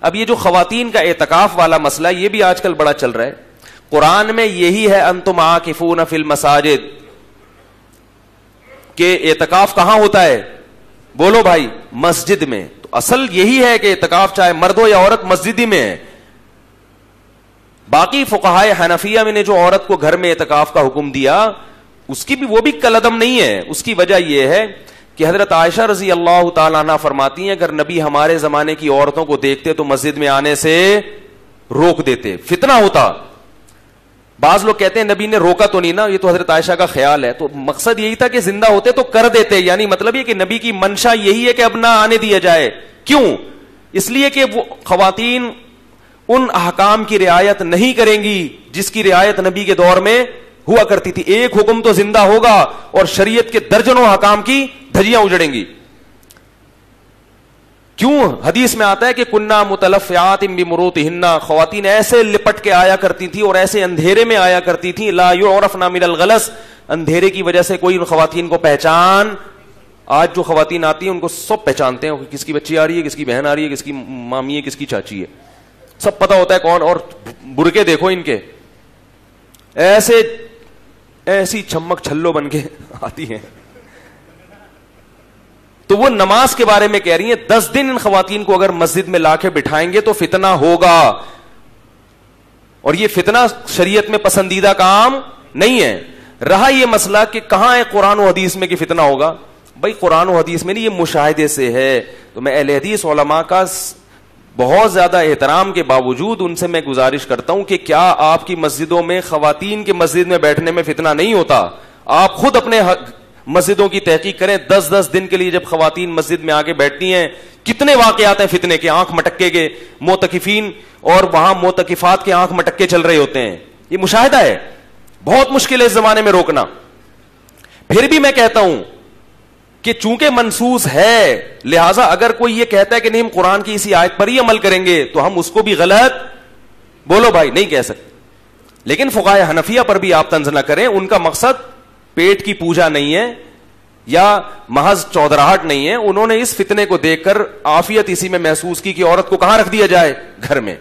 اب یہ جو خواتین کا اعتکاف والا مسئلہ یہ بھی آج کل بڑا چل رہا ہے. قرآن میں یہی ہے انتم عاکفون فی المساجد کہ اعتکاف کہاں ہوتا ہے؟ بولو بھائی, مسجد میں. تو اصل یہی ہے کہ اعتکاف چاہے مرد ہو یا عورت مسجد ہی میں ہے. باقی فقہائے حنفیہ میں نے جو عورت کو گھر میں اعتکاف کا حکم دیا اس کی بھی وہ بھی کالعدم نہیں ہے. اس کی وجہ یہ ہے کہ حضرت عائشہ رضی اللہ تعالیٰ عنہ فرماتی ہیں اگر نبی ہمارے زمانے کی عورتوں کو دیکھتے تو مسجد میں آنے سے روک دیتے, فتنہ ہوتا. بعض لوگ کہتے ہیں نبی نے روکا تو نہیں نا, یہ تو حضرت عائشہ کا خیال ہے. تو مقصد یہی تھا کہ زندہ ہوتے تو کر دیتے, یعنی مطلب یہ کہ نبی کی منشا یہی ہے کہ اب نہ آنے دیا جائے. کیوں؟ اس لیے کہ وہ خواتین ان احکام کی رعایت نہیں کریں گی جس کی رعایت نبی کے دور میں ہوا کرتی تھی. ایک حکم تو زندہ ہوگا اور شریعت کے درجنوں احکام کی دھجیاں اجڑیں گی. کیوں؟ حدیث میں آتا ہے کہ کننا متلفعات بمروطہن, خواتین ایسے لپٹ کے آیا کرتی تھی اور ایسے اندھیرے میں آیا کرتی تھی, لا یعرفن من الغلس, اندھیرے کی وجہ سے کوئی ان خواتین کو پہچان. آج جو خواتین آتی ہیں ان کو سب پہچانتے ہیں, کس کی بچی آ رہی ہے, کس کی بہن آ رہی ہے, کس کی مامی ہے, کس کی چاچی ہے, سب پتہ ہوتا ہے کون. اور برقعے دیکھو ان کے, ایسی چھمک چھلو بن کے آتی ہیں. تو وہ نماز کے بارے میں کہہ رہی ہیں 10 دن ان خواتین کو اگر مسجد میں لا کے بٹھائیں گے تو فتنہ ہوگا, اور یہ فتنہ شریعت میں پسندیدہ کام نہیں ہے. رہا یہ مسئلہ کہ کہاں ہے قرآن و حدیث میں کہ فتنہ ہوگا, بھائی قرآن و حدیث میں نہیں, یہ مشاہدے سے ہے. تو میں اہل حدیث علماء کا بہت زیادہ احترام کے باوجود ان سے میں گزارش کرتا ہوں کہ کیا آپ کی مسجدوں میں خواتین کے مسجد میں بیٹھنے میں فتنہ نہیں ہوتا؟ آپ خود اپنے مسجدوں کی تحقیق کریں. 10 دن کے لیے جب خواتین مسجد میں آگے بیٹھتی ہیں کتنے واقعات ہیں فتنے کے, آنکھ مٹکے کے, معتکفین اور وہاں معتکفات کے آنکھ مٹکے چل رہے ہوتے ہیں. یہ مشاہدہ ہے, بہت مشکل ہے اس زمانے میں روکنا. پھر بھی میں کہتا ہوں کہ چونکہ منسوس ہے, لہٰذا اگر کوئی یہ کہتا ہے کہ نہیں ہم قرآن کی اسی آیت پر ہی عمل کریں گے تو ہم اس کو بھی غلط, بولو بھائی, نہیں کہہ سکتے. لیکن فقہائے حنفیہ پر بھی آپ طنز نہ کریں, ان کا مقصد پیٹ کی پوجا نہیں ہے یا محض چودراہٹ نہیں ہے. انہوں نے اس فتنے کو دیکھ کر عافیت اسی میں محسوس کی کہ عورت کو کہاں رکھ دیا جائے, گھر میں.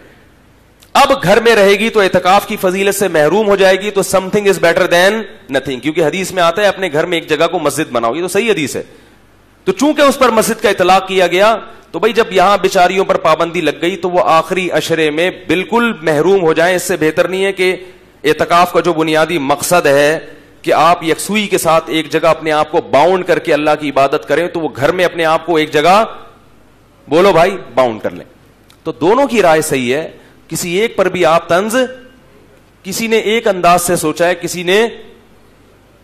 اب گھر میں رہے گی تو اعتکاف کی فضیلت سے محروم ہو جائے گی, تو some thing is better than nothing, کیونکہ حدیث میں آتا ہے اپنے گھر میں ایک جگہ کو مسجد بناؤ, یہ تو صحیح حدیث ہے. تو چونکہ اس پر مسجد کا اطلاق کیا گیا تو بھائی جب یہاں بیچاریوں پر پابندی لگ گئی تو وہ آخری عشرے میں بالکل محروم ہو جائیں. اس سے بہتر نہیں ہے کہ اعتکاف کا جو بنیادی مقصد ہے کہ آپ یکسوئی کے ساتھ ایک جگہ اپنے آپ کو باؤنڈ کر کے اللہ کی عبادت کریں, تو وہ گھر میں اپنے آپ کو ایک جگہ, بولو بھائی, باؤنڈ کر لیں. تو دونوں کی رائے صحیح ہے, کسی ایک پر بھی آپ طنز, کسی نے ایک انداز سے سوچا ہے, کسی نے,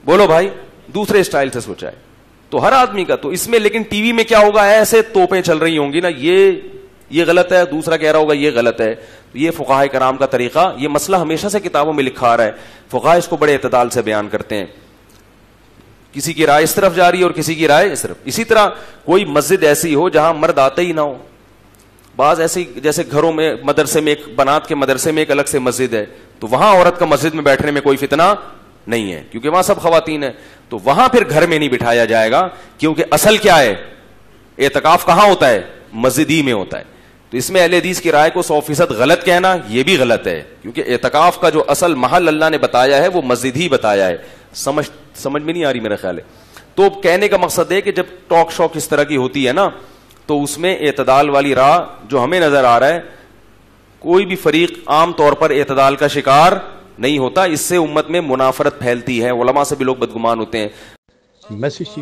بولو بھائی, دوسرے اسٹائل سے سوچا ہے. تو ہر آدمی کا تو اس میں, لیکن ٹی وی میں کیا ہوگا, ایسے توپیں چل رہی ہوں گی نا, یہ غلط ہے, دوسرا کہہ رہا ہوگا یہ غلط ہے. یہ فقہائے کرام کا طریقہ, یہ مسئلہ ہمیشہ سے کتابوں میں لکھا آ رہا ہے. فقہاء اس کو بڑے اعتدال سے بیان کرتے ہیں, کسی کی رائے اس طرف جا رہی ہے اور کسی کی رائے اس طرف. اسی طرح کوئی مسجد ایسی ہو جہاں مرد آتے ہی نہ ہو. بعض ایسی جیسے گھروں میں, مدرسے میں, ایک بنات کے مدرسے میں ایک الگ سے مسجد ہے, تو وہاں عورت کا مسجد میں بیٹھنے میں کوئی فتنہ نہیں ہے کیونکہ وہاں سب خواتین ہیں. تو وہاں پھر گھر میں نہیں بٹھایا جائے گا, کیونکہ اصل کیا ہے, اعتکاف کہاں ہوتا ہے, مسجد ہی میں ہوتا ہے. تو اس میں اہل حدیث کی رائے کو 100% غلط کہنا یہ بھی غلط ہے, کیونکہ اعتکاف کا جو اصل محل اللہ نے بتایا ہے وہ مسجد ہی بتایا ہے. سمجھ میں نہیں آ رہی میرا خیال ہے. تو کہنے کا مقصد ہے کہ جب ٹاک شوک اس طرح کی ہوتی ہے نا, تو اس میں اعتدال والی راہ جو ہمیں نظر آ رہا ہے, کوئی بھی فریق عام طور پر اعتدال کا شکار نہیں ہوتا. اس سے امت میں منافرت پھیلتی ہے, علماء سے بھی لوگ بدگمان ہوتے ہیں.